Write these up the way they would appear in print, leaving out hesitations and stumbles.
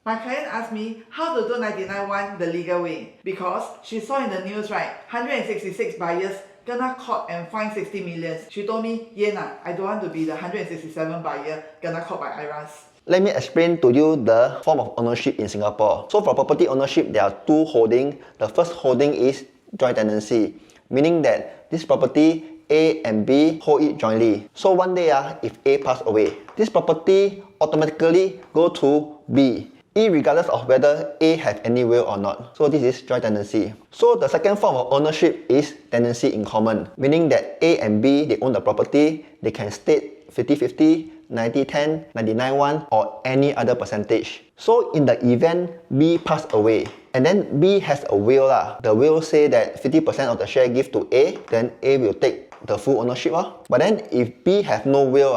My client asked me how to do 99-1 the legal way because she saw in the news, right, 166 buyers gonna caught and fined 60 million. She told me, Yian, I don't want to be the 167 buyer gonna caught by IRAS. Let me explain to you the form of ownership in Singapore. So for property ownership, there are two holdings. The first holding is joint tenancy, meaning that this property A and B hold it jointly. So one day, if A pass away, this property automatically go to B, irregardless of whether A have any will or not. So this is joint tenancy. So the second form of ownership is tenancy in common, meaning that A and B, they own the property, they can state 50-50, 90-10, 99-1 or any other percentage. So in the event B pass away, and then B has a will, the will say that 50% of the share give to A, then A will take the full ownership. But then if B have no will,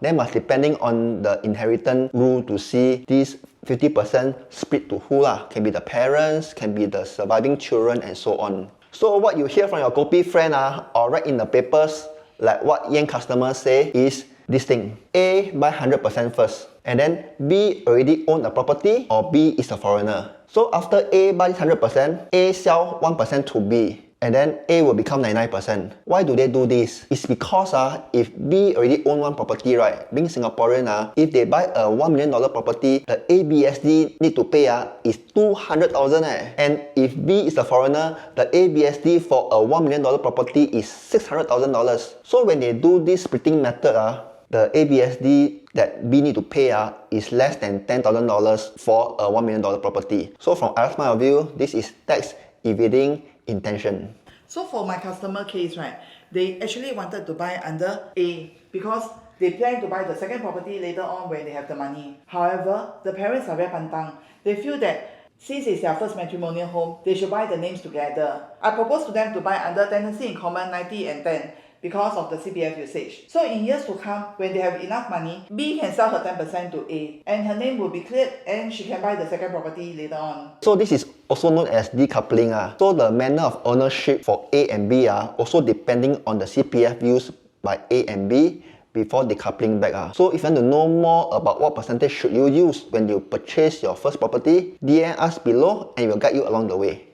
then must depending on the inheritance rule to see this 50% split to who. Can be the parents, can be the surviving children and so on. So what you hear from your kopi friend or write in the papers, like what Yian customers say is this thing. A buy 100% first, and then B already own the property or B is a foreigner. So after A buys 100%, A sell 1% to B, and then A will become 99%. Why do they do this? It's because if B already own one property, right, being Singaporean, if they buy a $1 million property, the ABSD need to pay is 200,000. And if B is a foreigner, the ABSD for a $1 million property is $600,000. So when they do this splitting method, the ABSD that B need to pay is less than $10,000 for a $1 million property. So from IRAS point of view, this is tax evading intention. So for my customer case, right, they actually wanted to buy under A because they plan to buy the second property later on when they have the money. However, the parents are very pantang. They feel that since it's their first matrimonial home, they should buy the names together. I proposed to them to buy under tenancy in common 90 and 10 because of the CPF usage. So in years to come, when they have enough money, B can sell her 10% to A and her name will be cleared and she can buy the second property later on. So this is also known as decoupling. So the manner of ownership for A and B are also depending on the CPF used by A and B before decoupling back. So if you want to know more about what percentage should you use when you purchase your first property, DM us below and we'll guide you along the way.